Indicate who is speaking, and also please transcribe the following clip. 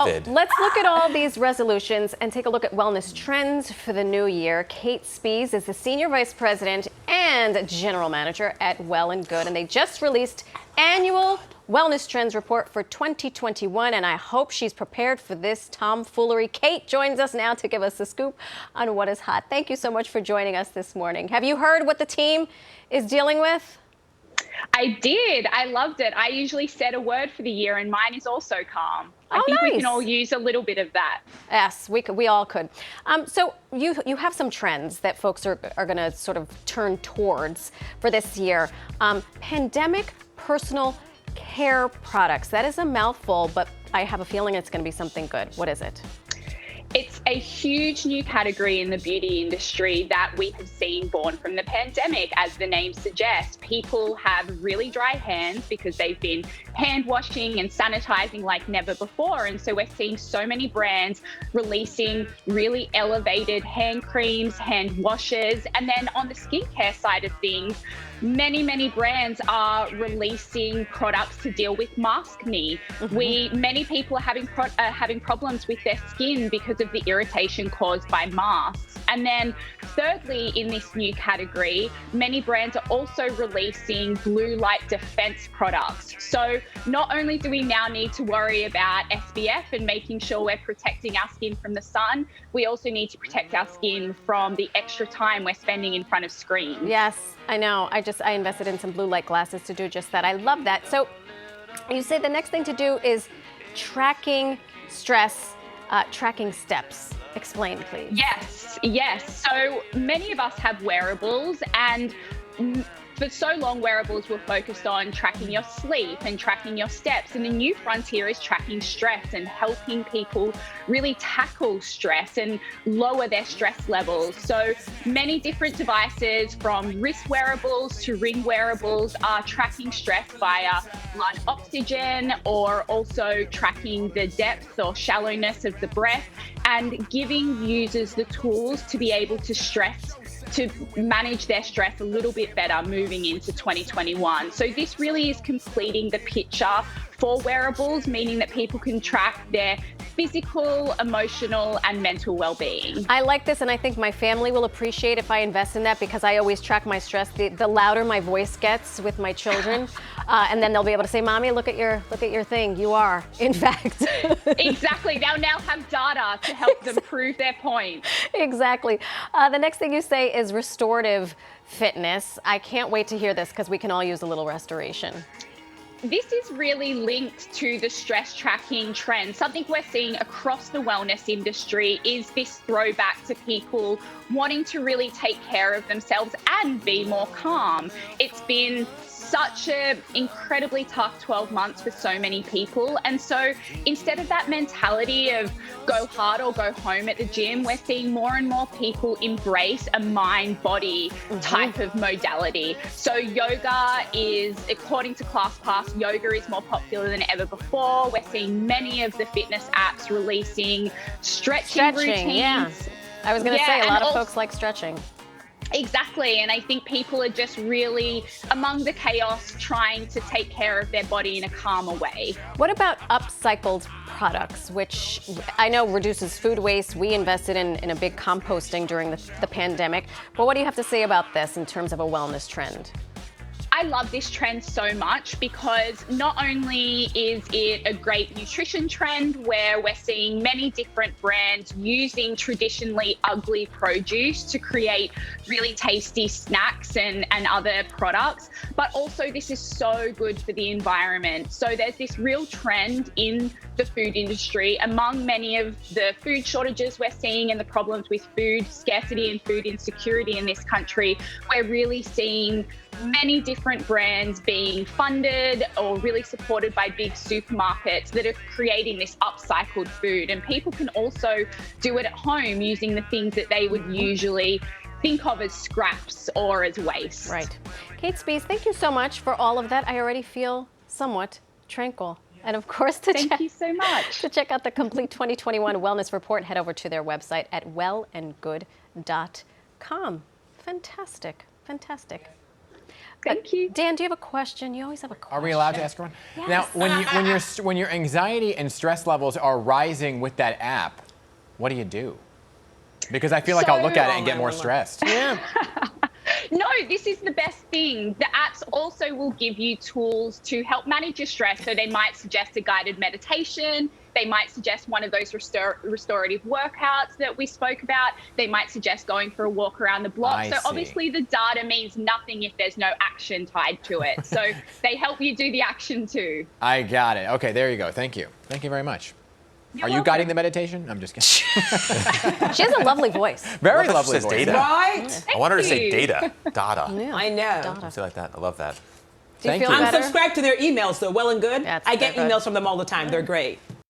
Speaker 1: method.
Speaker 2: Well, let's look at all these resolutions and take a look at wellness trends for the new year. Kate Spies is the Senior Vice President and General Manager at Well+Good, and they just released annual wellness trends report for 2021, and I hope she's prepared for this tomfoolery. Kate joins us now to give us the scoop on what is hot. Thank you so much for joining us this morning. Have you heard what the team is dealing with?
Speaker 3: I did. I loved it. I usually set a word for the year, and mine is also calm. I think
Speaker 2: nice.
Speaker 3: we can all use a little bit of that.
Speaker 2: Yes, we all could. So you have some trends that folks are going to sort of turn towards for this year. Pandemic personal care products. That is a mouthful, but I have a feeling it's going to be something good. What is it?
Speaker 3: It's a huge new category in the beauty industry that we have seen born from the pandemic. As the name suggests, people have really dry hands because they've been hand washing and sanitizing like never before. And so we're seeing so many brands releasing really elevated hand creams, hand washes. And then on the skincare side of things, many brands are releasing products to deal with mask me. Many people are having problems with their skin because of the irritation caused by masks. And then thirdly, in this new category, many brands are also releasing blue light defense products. So not only do we now need to worry about SPF and making sure we're protecting our skin from the sun, we also need to protect our skin from the extra time we're spending in front of screens.
Speaker 2: Yes, I know. I invested in some blue light glasses to do just that. I love that. So you say the next thing to do is tracking stress, tracking steps. Explain, please.
Speaker 3: Yes. So many of us have wearables, and for so long, wearables were focused on tracking your sleep and tracking your steps. And the new frontier is tracking stress and helping people really tackle stress and lower their stress levels. So many different devices, from wrist wearables to ring wearables, are tracking stress via blood oxygen, or also tracking the depth or shallowness of the breath, and giving users the tools to be able to manage their stress a little bit better moving into 2021. So this really is completing the picture for wearables, meaning that people can track their physical, emotional, and mental well-being.
Speaker 2: I like this, and I think my family will appreciate if I invest in that, because I always track my stress. The louder my voice gets with my children, and then they'll be able to say, "Mommy, look at your thing. You are, in fact."
Speaker 3: Exactly. They'll now have data to help them prove their point.
Speaker 2: Exactly. The next thing you say is restorative fitness. I can't wait to hear this, because we can all use a little restoration.
Speaker 3: This is really linked to the stress tracking trend. Something we're seeing across the wellness industry is this throwback to people wanting to really take care of themselves and be more calm. It's been such an incredibly tough 12 months for so many people. And so instead of that mentality of go hard or go home at the gym, we're seeing more and more people embrace a mind-body type of modality. So yoga is, according to ClassPass, yoga is more popular than ever before. We're seeing many of the fitness apps releasing stretching routines.
Speaker 2: Yeah. I was going to say, a lot of folks like stretching.
Speaker 3: Exactly. And I think people are just really, among the chaos, trying to take care of their body in a calmer way.
Speaker 2: What about upcycled products, which I know reduces food waste? We invested in a big composting during the pandemic. But what do you have to say about this in terms of a wellness trend?
Speaker 3: I love this trend so much, because not only is it a great nutrition trend where we're seeing many different brands using traditionally ugly produce to create really tasty snacks and other products, but also this is so good for the environment. So there's this real trend in the food industry, among many of the food shortages we're seeing and the problems with food scarcity and food insecurity in this country. We're really seeing many different brands being funded or really supported by big supermarkets that are creating this upcycled food. And people can also do it at home using the things that they would usually think of as scraps or as waste.
Speaker 2: Right. Kate Spies, thank you so much for all of that. I already feel somewhat tranquil. And of course,
Speaker 3: Thank you so much.
Speaker 2: To check out the complete 2021 wellness report, head over to their website at wellandgood.com. Fantastic.
Speaker 3: Thank you.
Speaker 2: Dan, do you have a question? You always have a question.
Speaker 1: Are we allowed to ask one?
Speaker 2: Yes.
Speaker 1: Now, when your anxiety and stress levels are rising with that app, what do you do? Because I feel like I'll look at it and get more stressed.
Speaker 2: Yeah.
Speaker 3: No, this is the best thing. The apps also will give you tools to help manage your stress. So they might suggest a guided meditation. They might suggest one of those restorative workouts that we spoke about. They might suggest going for a walk around the block.
Speaker 1: I
Speaker 3: So
Speaker 1: see.
Speaker 3: obviously the data means nothing if there's no action tied to it. So they help you do the action too.
Speaker 1: I got it. Okay, there you go. Thank you. Thank you very much. Are you
Speaker 3: welcome.
Speaker 1: guiding the meditation? I'm just kidding.
Speaker 2: She has a lovely voice.
Speaker 1: Very
Speaker 4: Well, that
Speaker 1: lovely
Speaker 4: says
Speaker 1: voice.
Speaker 4: data.
Speaker 5: Right?
Speaker 4: I want her to say
Speaker 3: Thank you.
Speaker 4: data. Data.
Speaker 5: I know.
Speaker 4: Something like that. I love that.
Speaker 2: Do you
Speaker 1: Thank
Speaker 2: feel
Speaker 1: you.
Speaker 5: I'm
Speaker 2: better?
Speaker 5: subscribed to their emails, though. Well and Good.
Speaker 2: That's
Speaker 5: I get
Speaker 2: very good.
Speaker 5: emails from them all the time. They're great.